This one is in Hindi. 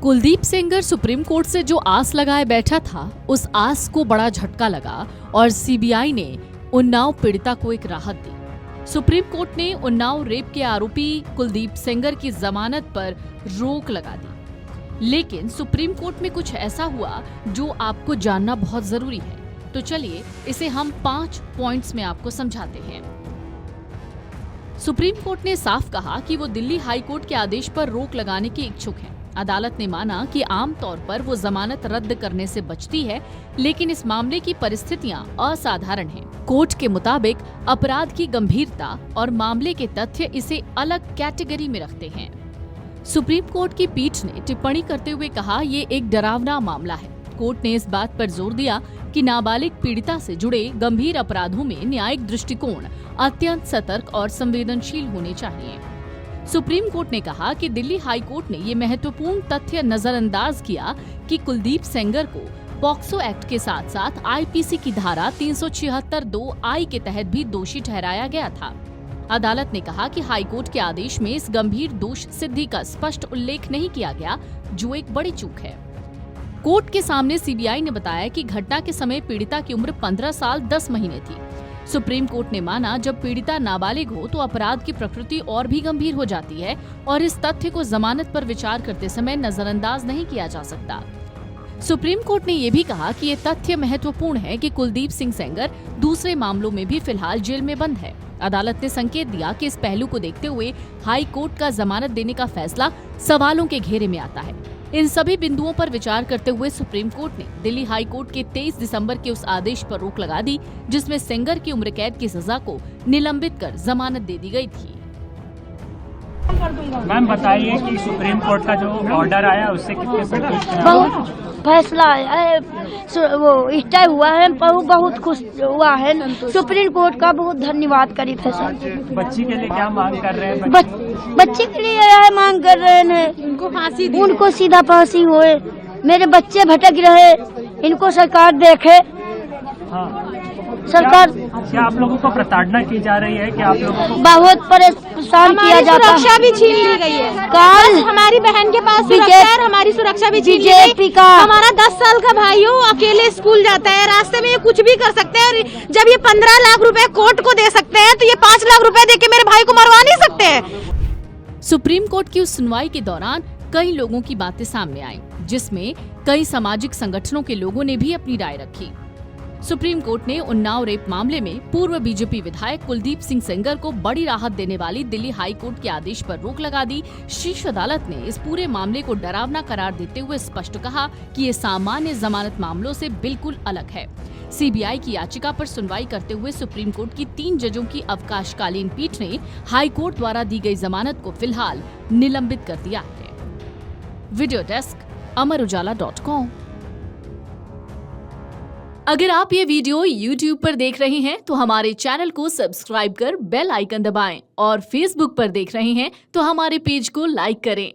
कुलदीप सेंगर सुप्रीम कोर्ट से जो आस लगाए बैठा था, उस आस को बड़ा झटका लगा और सीबीआई ने उन्नाव पीड़िता को एक राहत दी। सुप्रीम कोर्ट ने उन्नाव रेप के आरोपी कुलदीप सेंगर की जमानत पर रोक लगा दी। लेकिन सुप्रीम कोर्ट में कुछ ऐसा हुआ जो आपको जानना बहुत जरूरी है। तो चलिए इसे हम 5 पॉइंट्स में आपको समझाते हैं। सुप्रीम कोर्ट ने साफ कहा कि वो दिल्ली हाई कोर्ट के आदेश पर रोक लगाने के इच्छुक हैं। अदालत ने माना कि आमतौर पर वो जमानत रद्द करने से बचती है, लेकिन इस मामले की परिस्थितियां असाधारण हैं। कोर्ट के मुताबिक अपराध की गंभीरता और मामले के तथ्य इसे अलग कैटेगरी में रखते हैं। सुप्रीम कोर्ट की पीठ ने टिप्पणी करते हुए कहा, ये एक डरावना मामला है। कोर्ट ने इस बात पर जोर दिया कि नाबालिग पीड़िता से जुड़े गंभीर अपराधों में न्यायिक दृष्टिकोण अत्यंत सतर्क और संवेदनशील होने चाहिए। सुप्रीम कोर्ट ने कहा कि दिल्ली हाई कोर्ट ने ये महत्वपूर्ण तथ्य नजरअंदाज किया कि कुलदीप सेंगर को पॉक्सो एक्ट के साथ साथ आईपीसी की धारा 376(2)(I) के तहत भी दोषी ठहराया गया था। अदालत ने कहा कि हाई कोर्ट के आदेश में इस गंभीर दोष सिद्धि का स्पष्ट उल्लेख नहीं किया गया, जो एक बड़ी चूक है। कोर्ट के सामने सीबीआई ने बताया कि घटना के समय पीड़िता की उम्र 15 साल 10 महीने थी। सुप्रीम कोर्ट ने माना, जब पीड़िता नाबालिग हो तो अपराध की प्रकृति और भी गंभीर हो जाती है और इस तथ्य को जमानत पर विचार करते समय नजरअंदाज नहीं किया जा सकता। सुप्रीम कोर्ट ने ये भी कहा कि ये तथ्य महत्वपूर्ण है कि कुलदीप सिंह सेंगर दूसरे मामलों में भी फिलहाल जेल में बंद है। अदालत ने संकेत दिया कि इस पहलू को देखते हुए हाई कोर्ट का जमानत देने का फैसला सवालों के घेरे में आता है। इन सभी बिंदुओं पर विचार करते हुए सुप्रीम कोर्ट ने दिल्ली हाई कोर्ट के 23 दिसंबर के उस आदेश पर रोक लगा दी, जिसमें सेंगर की उम्र कैद की सजा को निलंबित कर जमानत दे दी गई थी। मैम बताइए कि सुप्रीम कोर्ट का जो ऑर्डर आया उससे कितने संतुष्ट हैं? बहुत फैसला है, वो स्टे हुआ है, बहुत खुश हुआ है। सुप्रीम कोर्ट का बहुत धन्यवाद करी फैसला। बच्ची के लिए क्या मांग कर रहे हैं? बच्ची के लिए यह मांग कर रहे हैं, उनको सीधा फांसी होए। मेरे बच्चे भटक रहे, इनको सरकार देखे। हाँ। सरकार क्या आप लोगों को प्रताड़ना की जा रही है? कि आप लोगों को बहुत परेशान किया जाता है। सुरक्षा भी छीन ली गई है। कल हमारी बहन के पास सुरक्षा है, हमारी सुरक्षा भी छीन ली गई। हमारा 10 साल का भाई हो, अकेले स्कूल जाता है, रास्ते में ये कुछ भी कर सकते हैं। जब ये 15 लाख रुपए कोर्ट को दे सकते हैं, तो ये 5 लाख रुपए देके मेरे भाई को मरवा नहीं सकते हैं। सुप्रीम कोर्ट की उस सुनवाई के दौरान कई लोगों की बातें सामने आई, जिसमें कई सामाजिक संगठनों के लोगों ने भी अपनी राय रखी। सुप्रीम कोर्ट ने उन्नाव रेप मामले में पूर्व बीजेपी विधायक कुलदीप सिंह सेंगर को बड़ी राहत देने वाली दिल्ली हाई कोर्ट के आदेश पर रोक लगा दी। शीर्ष अदालत ने इस पूरे मामले को डरावना करार देते हुए स्पष्ट कहा कि ये सामान्य जमानत मामलों से बिल्कुल अलग है। सीबीआई की याचिका पर सुनवाई करते हुए सुप्रीम कोर्ट की 3 जजों की अवकाशकालीन पीठ ने हाई कोर्ट द्वारा दी गई जमानत को फिलहाल निलंबित कर दिया है। वीडियो डेस्क अमरउजाला.com। अगर आप ये वीडियो YouTube पर देख रहे हैं तो हमारे चैनल को सब्सक्राइब कर बेल आइकन दबाएं और Facebook पर देख रहे हैं तो हमारे पेज को लाइक करें।